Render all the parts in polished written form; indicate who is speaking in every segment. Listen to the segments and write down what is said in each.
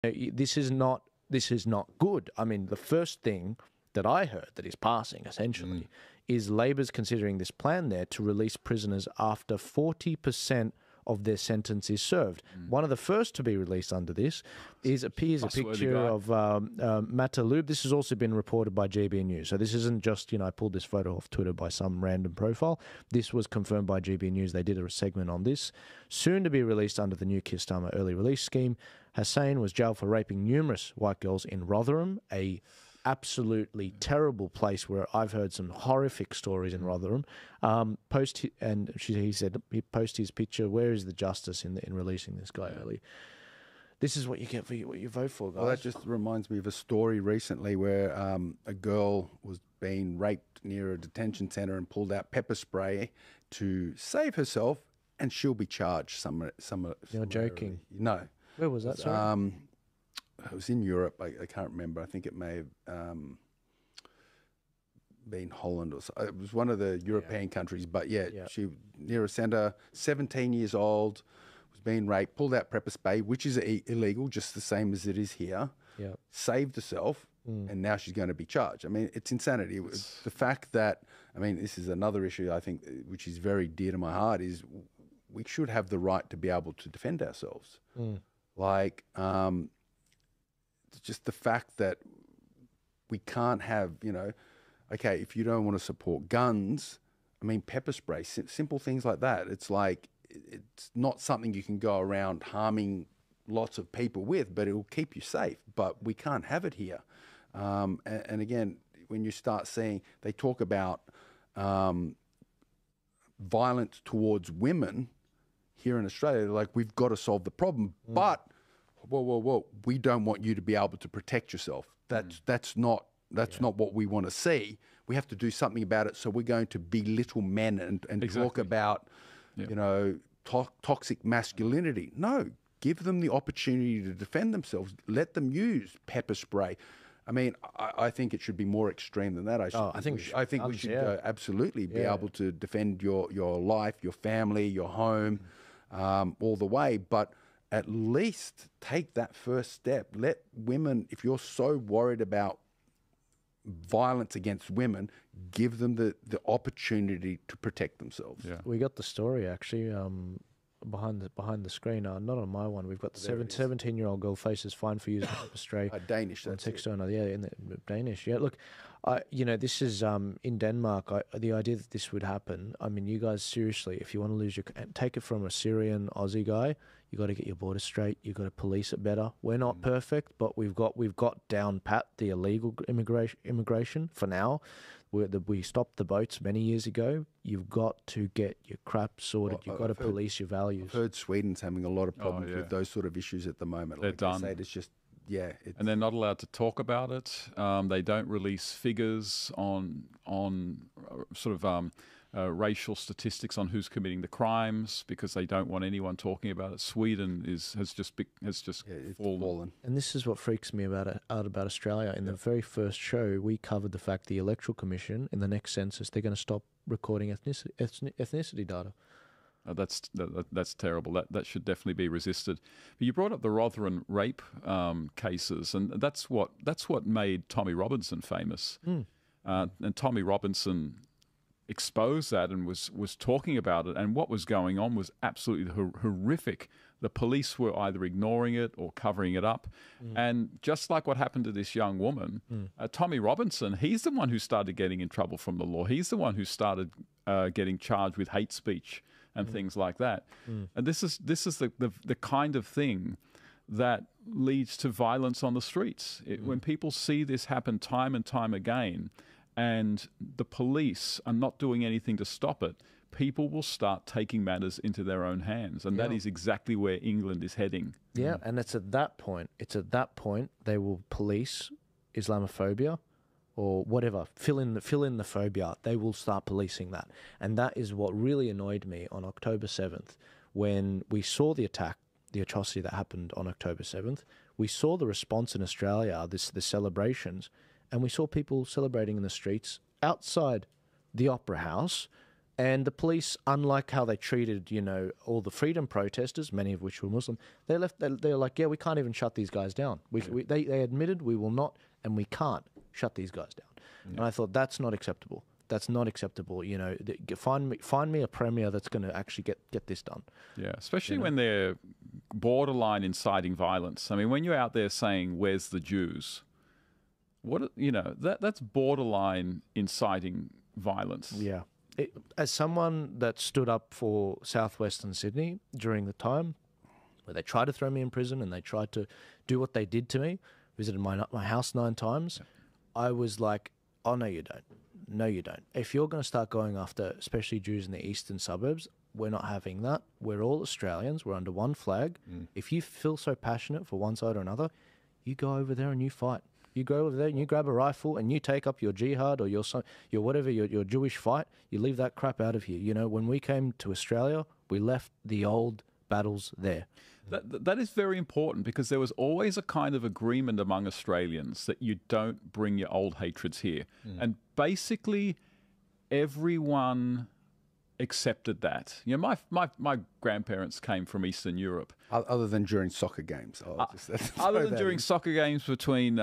Speaker 1: This is not good. I mean, the first thing that I heard that is passing, essentially, is Labor's considering this plan there to release prisoners after 40% of their sentence is served. One of the first to be released under this appears a picture of Matalub. This has also been reported by GB News. So this isn't just, I pulled this photo off Twitter by some random profile. This was confirmed by GB News. They did a segment on this. Soon to be released under the new Kistama early release scheme. Hussein was jailed for raping numerous white girls in Rotherham, a absolutely terrible place where I've heard some horrific stories in Rotherham. He said he posted his picture. Where is the justice in releasing this guy early? This is what you get for what you vote for, guys.
Speaker 2: Well, that just reminds me of a story recently where a girl was being raped near a detention centre and pulled out pepper spray to save herself, and she'll be charged.
Speaker 1: You're joking?
Speaker 2: No.
Speaker 1: Where was that? Sorry?
Speaker 2: It was in Europe. I can't remember. I think it may have been Holland or so. It was one of the European countries. But she near a centre, 17 years old, was being raped, pulled out pepper spray, which is illegal, just the same as it is here. Yeah. Saved herself, and now she's going to be charged. I mean, it's insanity. The fact that, this is another issue I think which is very dear to my heart is we should have the right to be able to defend ourselves. Just the fact that we can't have, okay, if you don't want to support guns, pepper spray, simple things like that. It's like, it's not something you can go around harming lots of people with, but it will keep you safe. But we can't have it here. And again, when you start seeing, they talk about violence towards women here in Australia, they're like, we've got to solve the problem, but whoa, we don't want you to be able to protect yourself. That's not what we want to see. We have to do something about it. So we're going to belittle men and talk about, toxic masculinity. No, give them the opportunity to defend themselves. Let them use pepper spray. I think it should be more extreme than that. I think we should absolutely be able to defend your life, your family, your home, all the way. But at least take that first step. Let women, if you're so worried about violence against women, give them the opportunity to protect themselves.
Speaker 1: Yeah. We got the story actually behind the screen. Not on my one. We've got the 17-year-old girl faces fine for using pepper spray.
Speaker 2: Danish.
Speaker 1: That's it. In the Danish. Yeah. Look, this is in Denmark. The idea that this would happen. You guys seriously, if you want to lose take it from a Syrian Aussie guy. You got to get your border straight. You got to police it better. We're not perfect, but we've got down pat the illegal immigration for now. We stopped the boats many years ago. You've got to get your crap sorted. You've got to police your values.
Speaker 2: I've heard Sweden's having a lot of problems with those sort of issues at the moment.
Speaker 3: They're done.
Speaker 2: It's just
Speaker 3: and they're not allowed to talk about it. They don't release figures on racial statistics on who's committing the crimes because they don't want anyone talking about it. Sweden has just fallen.
Speaker 1: And this is what freaks me out about Australia. In the very first show, we covered the fact the Electoral Commission in the next census they're going to stop recording ethnicity data.
Speaker 3: That's terrible. That should definitely be resisted. But you brought up the Rotherham rape cases, and that's what made Tommy Robinson famous. And Tommy Robinson exposed that and was talking about it, and what was going on was absolutely horrific. The police were either ignoring it or covering it up. And just like what happened to this young woman, Tommy Robinson, he's the one who started getting in trouble from the law. He's the one who started getting charged with hate speech and things like that. And this is the kind of thing that leads to violence on the streets. When people see this happen time and time again, and the police are not doing anything to stop it, people will start taking matters into their own hands. And that is exactly where England is heading.
Speaker 1: Yeah, and it's at that point they will police Islamophobia or whatever, fill in the phobia. They will start policing that. And that is what really annoyed me on October 7th when we saw the attack, the atrocity that happened on October 7th. We saw the response in Australia, the celebrations, and we saw people celebrating in the streets outside the Opera House And the police, unlike how they treated, all the freedom protesters, many of which were Muslim, they're like, yeah, we can't even shut these guys down. They admitted we will not, and we can't shut these guys down. Yeah. And I thought, that's not acceptable. That's not acceptable. Find me a premier that's going to actually get this done.
Speaker 3: Yeah, especially when they're borderline inciting violence. I mean, when you're out there saying, "Where's the Jews?" That's borderline inciting violence.
Speaker 1: Yeah. As someone that stood up for southwestern Sydney during the time where they tried to throw me in prison and they tried to do what they did to me, visited my house 9 times, I was like, oh, no, you don't. No, you don't. If you're going to start going after especially Jews in the eastern suburbs, we're not having that. We're all Australians. We're under one flag. If you feel so passionate for one side or another, you go over there and you fight. You go over there and you grab a rifle and you take up your jihad or your whatever, your Jewish fight. You leave that crap out of here. When we came to Australia, we left the old battles there.
Speaker 3: That is very important, because there was always a kind of agreement among Australians that you don't bring your old hatreds here. And basically everyone accepted that. My grandparents came from Eastern Europe.
Speaker 2: Other than during soccer games.
Speaker 3: Other than during soccer games between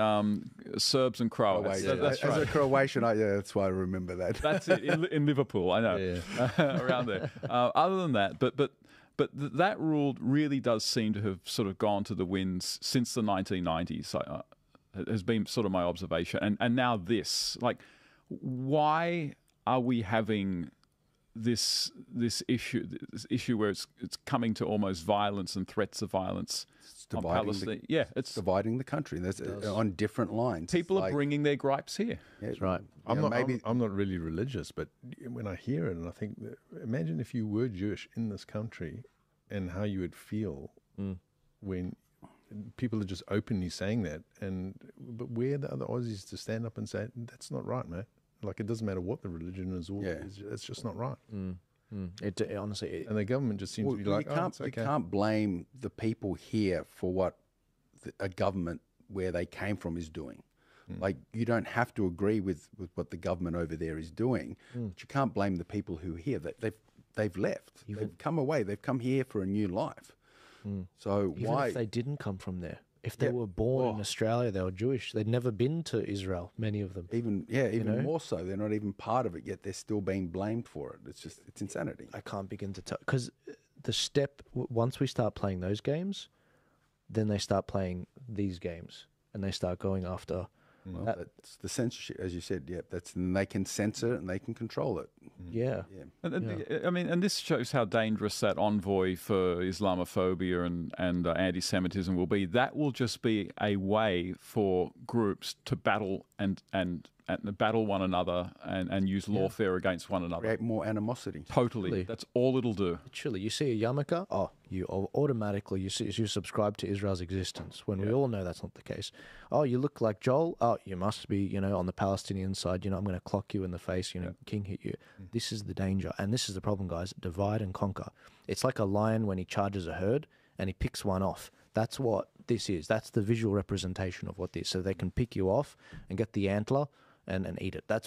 Speaker 3: Serbs and Croats.
Speaker 2: That's right. As a Croatian, that's why I remember that.
Speaker 3: That's it, in Liverpool, I know, around there. Other than that, but that rule really does seem to have sort of gone to the winds since the 1990s. It has been sort of my observation. And now this, like, why are we having this issue where it's coming to almost violence and threats of violence on Palestine? It's
Speaker 2: dividing the country. That's on different lines.
Speaker 3: People are bringing their gripes here.
Speaker 1: That's right.
Speaker 4: I'm not really religious, but when I hear it, and I think, imagine if you were Jewish in this country, and how you would feel when people are just openly saying that. But where are the other Aussies to stand up and say, that's not right, mate? Like, it doesn't matter what the religion is, it's just not right.
Speaker 1: It honestly,
Speaker 4: and the government just seems to be like,
Speaker 2: you can't blame the people here for what a government where they came from is doing. Like, you don't have to agree with what the government over there is doing, but you can't blame the people who are here. They've left. They've come away. They've come here for a new life. So
Speaker 1: even if they didn't come from there, if they were born in Australia, they were Jewish. They'd never been to Israel, many of them.
Speaker 2: Even more so. They're not even part of it, yet they're still being blamed for it. It's insanity.
Speaker 1: I can't begin to tell. Because the step, once we start playing those games, then they start playing these games. And they start going after...
Speaker 2: Well, that's the censorship, as you said. And they can censor it and they can control it.
Speaker 1: Yeah.
Speaker 3: And this shows how dangerous that envoy for Islamophobia and anti-Semitism will be. That will just be a way for groups to battle and battle one another and use lawfare against one another.
Speaker 2: Create more animosity.
Speaker 3: Totally. That's all it'll do.
Speaker 1: Literally. You see a yarmulke, you automatically, you subscribe to Israel's existence, when we all know that's not the case. Oh, you look like Joel, you must be, on the Palestinian side, I'm going to clock you in the face, King hit you. This is the danger. And this is the problem, guys. Divide and conquer. It's like a lion when he charges a herd and he picks one off. That's what this is. That's the visual representation of what this is. So they can pick you off and get the antler and eat it. And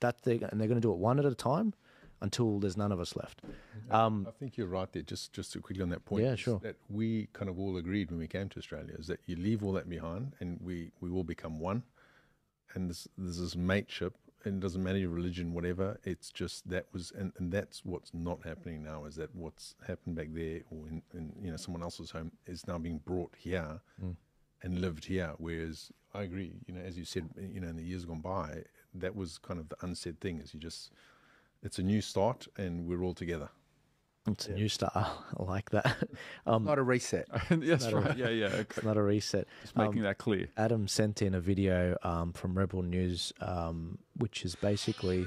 Speaker 1: they're going to do it one at a time until there's none of us left.
Speaker 4: I think you're right there. Just to quickly on that point.
Speaker 1: Yeah, sure.
Speaker 4: That we kind of all agreed when we came to Australia is that you leave all that behind and we all become one. And there's this mateship, and it doesn't matter your religion, whatever. It's just and that's what's not happening now. Is that what's happened back there or in someone else's home is now being brought here and lived here. Whereas I agree, as you said, in the years gone by, that was kind of the unsaid thing. Is it's a new start and we're all together.
Speaker 1: It's a new start. I like that.
Speaker 2: Not a reset.
Speaker 3: That's right. Yeah.
Speaker 1: It's not a reset.
Speaker 3: Just making that clear.
Speaker 1: Adam sent in a video from Rebel News, which is basically